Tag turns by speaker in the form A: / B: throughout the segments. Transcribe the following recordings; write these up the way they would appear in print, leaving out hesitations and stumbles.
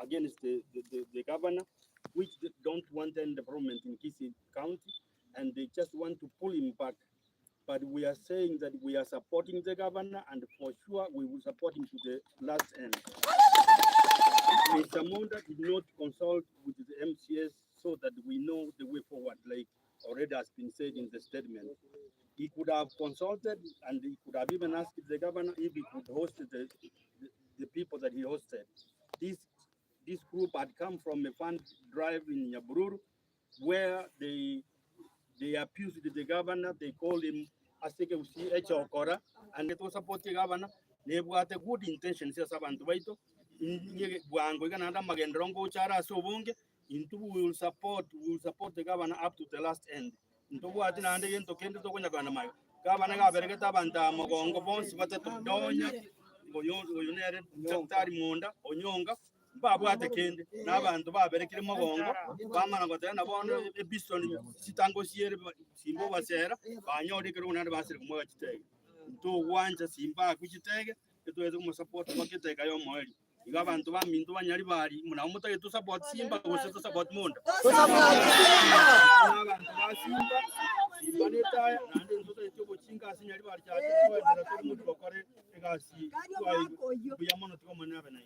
A: against the governor, which they don't want any development in Kisii County, and they just want to pull him back. But we are saying that we are supporting the governor, and for sure we will support him to the last end. Mr. Monda did not consult with the MCS so that we know the way forward, like already has been said in the statement. He could have consulted, and he could have even asked the governor if he could host the people that he hosted. This group had come from a fund drive in Nyaribari, where they abused the governor. They called him Asike Usi Echokora, and it was support the governor. They had a good intention. We will support the governor up to the last end. Governor Monda Onyonga Babu atekende n'abantu baberekire mogongo bamana gotena bono ebisoni sitango siere simbo basera banyori kero nande basire kumwa kitege to wanja simba kuchitege tuweze kumsupport bakitega yo mweli iga abantu bamindu banyaribari muna umutage tu support simba gose tu support Monda abantu basimba baneta nande nzoto cyo chinga sinyaribari cyane twendera turi mu bakore egasi kuyamono tuko nabe nayo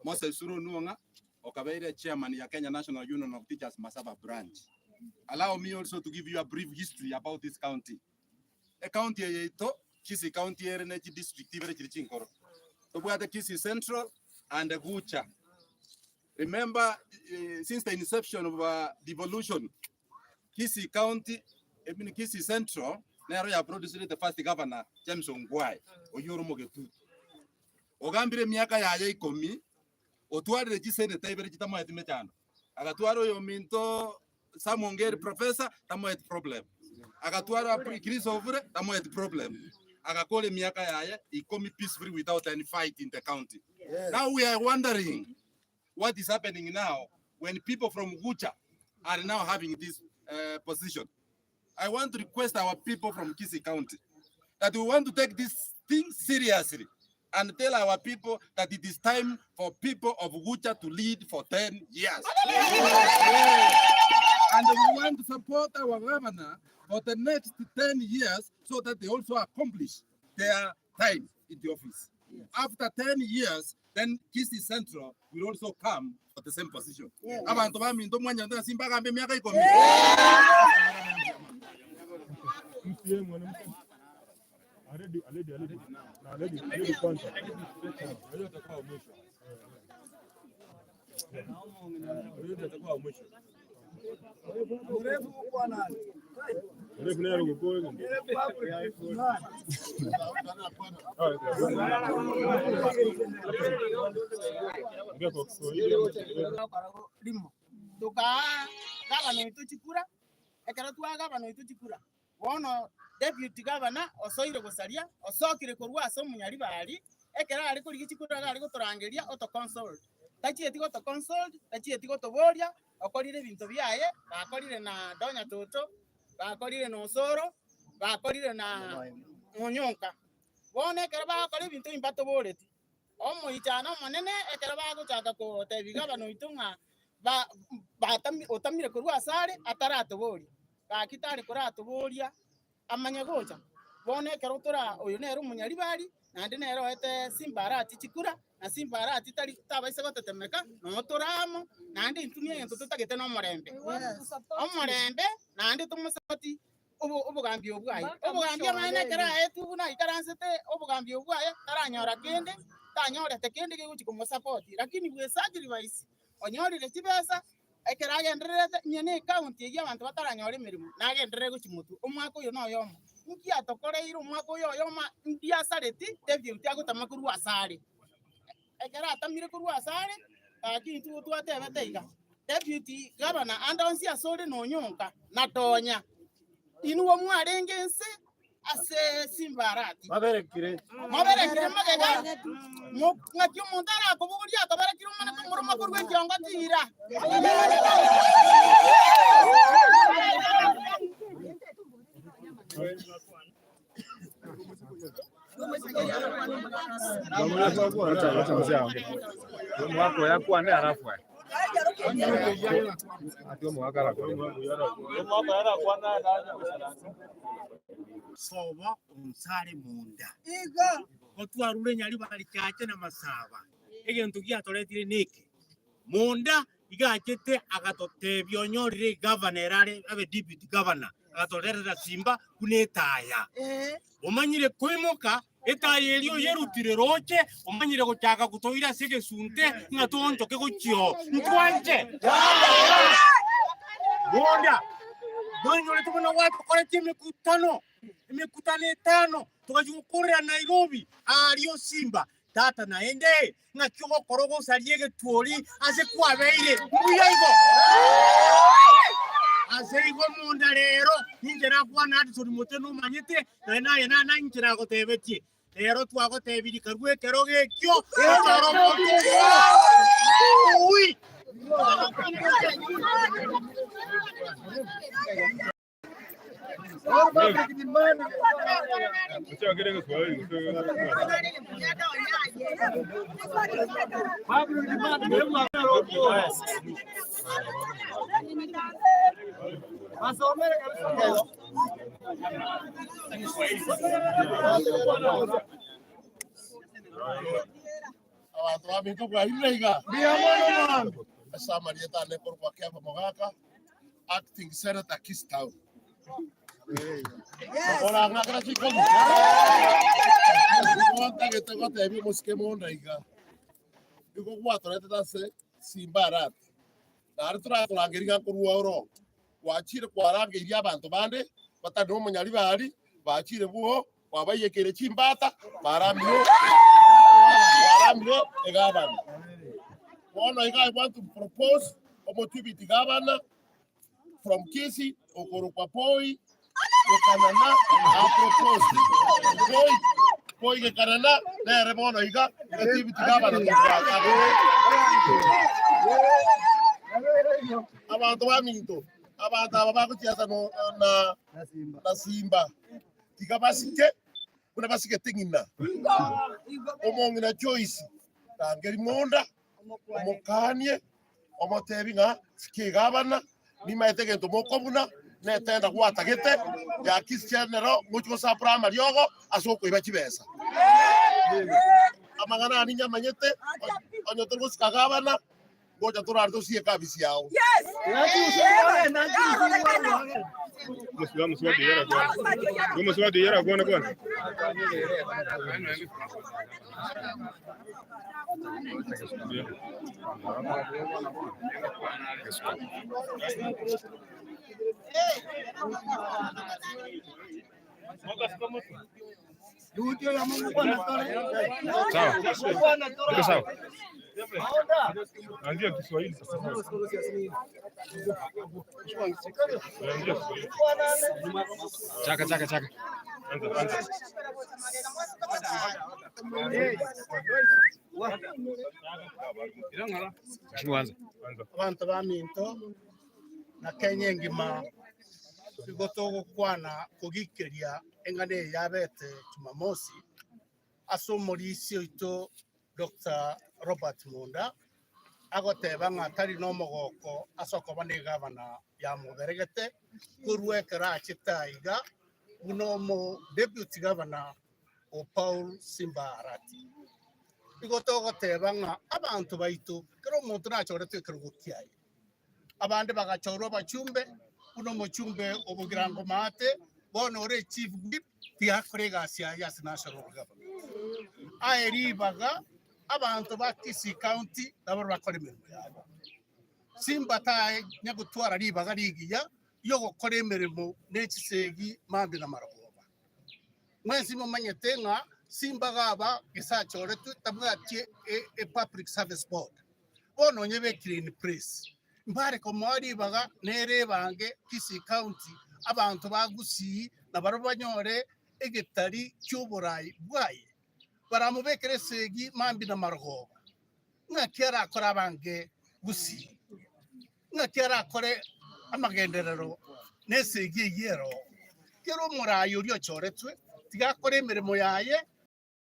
B: Moses Suru Nuanga, Okabeire chairman ya Kenya National Union of Teachers Masaba branch. Allow me also to give you a brief history about this county. A county yeto Kisii County Energy District ivere chirichinkoro. So we are the Kisii Central and the Gucha. Remember, since the inception of devolution, Kisii County, Kisii Central, Nairobi produced the first governor, James Ongwai, Oyuru Mogetu. Ogambire miaka ya ikomi, otuare regisene taibere chitamo etimetano. Agatuaro yominto samongeri professor tamo et problem. Agatuaro Chris Ovure tamo et problem. Agakole miaka ya ikomi peacefully without any fight in the county. Yes. Now we are wondering what is happening now when people from Gucha are now having this position. I want to request our people from Kisii County that we want to take this thing seriously and tell our people that it is time for people of Gucha to lead for 10 years. And we want to support our governor for the next 10 years so that they also accomplish their time in the office. After 10 years, then Kisii Central will also come for the same position.
C: Deputy governor osoire gosaria osokire korwa aso Nyaribari ekera ari kuri gikikura ari gotorangeria auto consult tachieti goto consult tachieti goto boria okorire bintu byaye bakorire na donya toto bakorire no soro bakorire na munyonka bone ekera bakore bintu imbato boreti omuichana monene ekera bagochaka ko tebiga bano itunga ba otamire korwa asare atarato boria bakitari korato boria amanya gocha bone kero tora uyu nero Nyaribari nandi nero ete simbarati chikura na simbarati tari tabaise gotetemeka no toramo nandi intumye ento tutagete no morembe omorembe nandi tumusati obugambye obugambye mane kera etu na ikaransete obugambye obwaye taranyora kende tanyorete kende giguchi kumusapoti lakini bwesagiri baisi onyorire kibesa ekera genderete nyene county ya abantu bataranyora emirimo nagenderere guchimutu umwako yo no yomo nki atokoreire umwako yo yoma ndia sareti devyo tiago tamakurwa asare ekera atamire kurwa asare Kintu twatebe teiga deputy governor andonsi asole nonyonka natonya inuwo mwarengense ase simbarati maberekire magega ngakyo mundara ko buguria akaberekire umana kumuruma kurwe cyangwa tira
D: soba umusare Monda otwarure Nyaribari cyace na masaba egentu gyatoretire niki Monda igakete agatote byonyorire governor are abe deputy governor agatorera Simba kunetaya umanyire kwimuka etaye elio yerutire roche umanyire guchaka gutoira sege sunte ngatonto ke guchyo ntwanje Monda Donyo tubona watu kora imekutano 5 tukajukurira Nairobi alio Simba tata naende ngakyo korogo sariege tuoli ase kwabeire muyaigo ase igo Monda rero ninjera kwana ati turi muteno manyete na ninjera gotebetie rero twagotebiri karwe keroge kyo toro ui
E: acting Senator Kistau.
F: Orang nak kena cikgu. Orang kita kau tapi muske Monda iga. Iku kuat orang itu dah simbarat. Dari tu aku lagi dengan kuruaro. Wajib kuarang geria bantu bande. Bata dom Nyaribari. Wajib buho. Wabai ye kere cimbata. Baramio. Egaban. One I want to propose a motivity governor from Kisi Okorupapoi. Kanana a propose. Poi che Canada ne remono iga activity governor. Abantu baminto. Abantu ababa kucheza na Simba. Tikabasike kuna basike tingina. Omongi na choice. Tangeri Monda. Omokanie. Omotebi nga sike governor. Ni maitege to mokobuna. Netenda kuatagete ya Cristiano mucho sa primary yogo asoko ibachibesa amangana ninya manyete onyo turus kagabana goja turardo sie kabisi yao
G: Muswa de yara gona gona sawa. Angia Kiswahili sasa. Chaka. Anza.
F: Abantu baminto na Kenya ngima sigotogo kwana kugikeria engane yabete Jumamosi asomolisi ito Dr. Robert Monda agoteba ngatari no mogoko asoko bane gavana ya muberegete kurwekera chitaiga unomo deputy governor o Paul Simba Arati igotogo teba nga abantu baitu kero muntu nachorete kirugukiai abande bagachorwa bachumbe uno mochumbe obugirango mate bono ore chief whip tiakorega sia ya national government aeri baga abantu ba Kisi county nabo bakora imirimo yabo Simba tae nyagutwara ribaga rigiya yo gukora imirimo n'ekisegi mambi na maragoba mwezi mumanyete nga Simba gaba gisachore tu tabwati e public service board bono nyebe clean press mbare ko mari baga nere bange Kisii County abantu bagusi na barabanyore egetari cy'uburai bwaye baramubekere segi mambi na margo ngakera akora bange gusi ngakera akore amagenderero nesegi yero kero murayo ryo choretswe tigakore imirimo yaye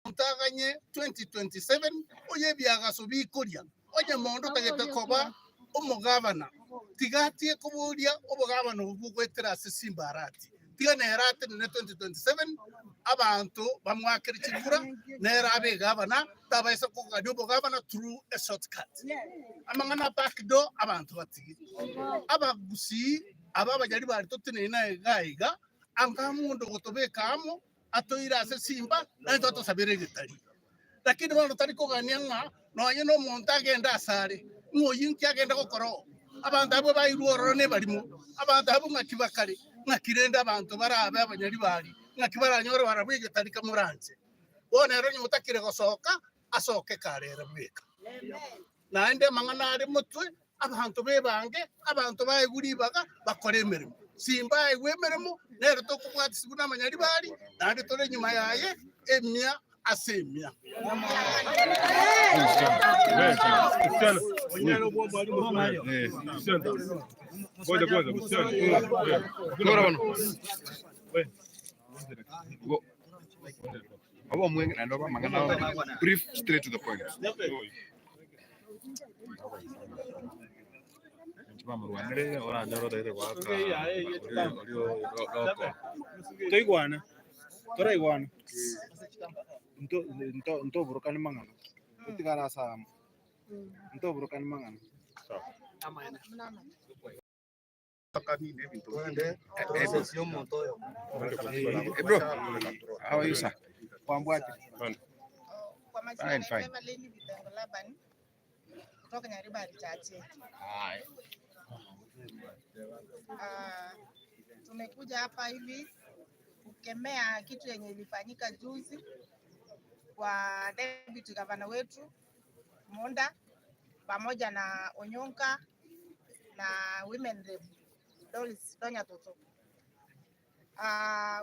F: mutaganye 2027 oye byagaso bikuria oye mondo tagete koba umugabana tigatie kuburia ubugabana ubugwetera Simbarati tigane yarate ne 2027 abantu bamwakira kigura nera abegabana tabaisa kugadi ubugabana through a shortcut amangana backdoor abantu batigi abagusi ababajari bari totine na gaiga angamundo gotobekamo atoira Simba na toto sabere gitari lakini bano tariko ganianga no yeno montage ndasare ngoyinki agenda gukoro abantu abo bayiruoro ne barimo abantu abo ngakibakare ngakirenda abantu barabe Abanyaribari ngakibaranyore barabwige tarika muranze bone ro nyutakire gosoka asoke karera bweka naende manganare mutwe abantu bebange abantu bayiguribaga bakore emirimo Simba egwemeremo nero tokubwati sibuna Abanyaribari nande tore nyuma yaye emya asemya
G: brief straight to the point.
D: Toraiguana. Nto burukani mangana. Utigara sa. Nto burukani mangana.
G: Bro, how are you, sir?
C: Kwa majina naitwa Evelyn Bitengolaban kutoka Nyaribari chache. Tumekuja hapa hivi kukemea kitu yenye ilifanyika juzi kwa deputy governor wetu Monda pamoja na Onyonka na women rep Donya Toto.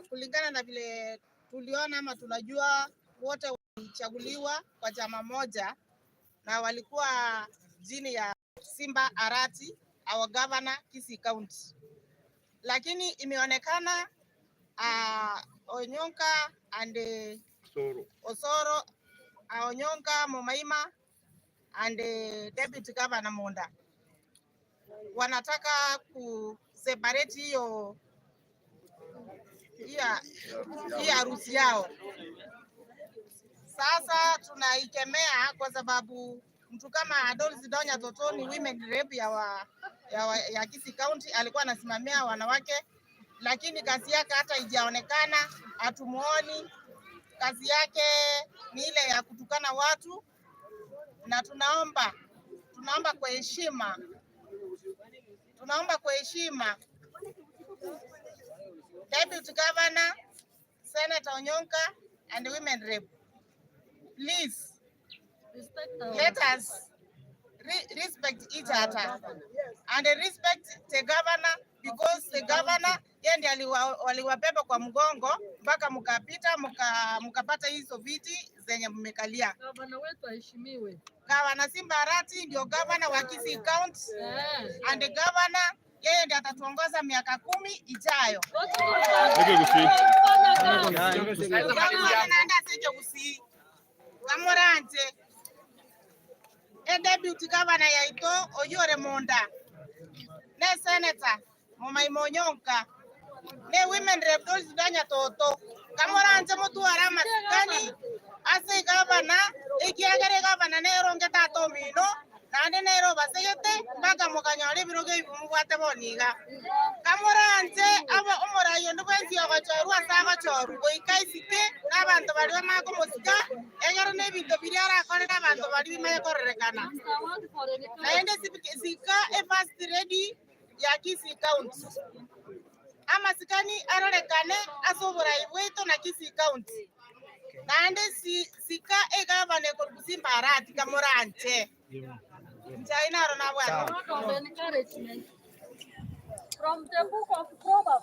C: Kulingana na vile tuliona ama tunajua wote walichaguliwa kwa chama moja na walikuwa jini ya Simbarati our governor Kisii County, lakini imeonekana Onyonka and Osoro, Onyonka, Momaima and deputy governor Monda wanataka kuseparate hiyo harusi yao. Sasa tunaikemea kwa sababu mtu kama Donya Toto ni women rep ya Kisii County, alikuwa anasimamia wanawake, lakini kazi yake hata haijaonekana, hatumuoni. Kazi yake ni ile ya kutukana watu, na tunaomba kwa heshima Deputy Governor, Senator Onyonka and women rep, please let us respect each other and respect the governor, because the governor yeye ndiye waliwabeba kwa mgongo mpaka mkapata hizo viti zenye mmekalia.
H: Gavana wetu aheshimiwe.
C: Gavana Simbarati ndio gavana wa Kisii County and the governor yeye ndiye atatuongoza miaka 10 ijayo. Kamorante deputy governor yaito Oyore Monda ne senator Momaima Onyonka ne women rep Donya Toto kamorante mutu arama sikani ase governor ikiagere governor ne ronge tato mino nande nero basegete mpaka mukanyore biroge mubwate boniga kamorante abo umurayo ndwenzi yogochorwa sagochoru goikaisite n'abantu bari bamako musika egero n'ebintu biri arakorera abantu bari bimaye korerekana naende sika first ready ya Kisii County amasikani arorekane asoburayi bwetu na Kisii County naende sika egabane ko Simbarati kamorante China na bwana.
H: Encouragement from the book of Proverbs.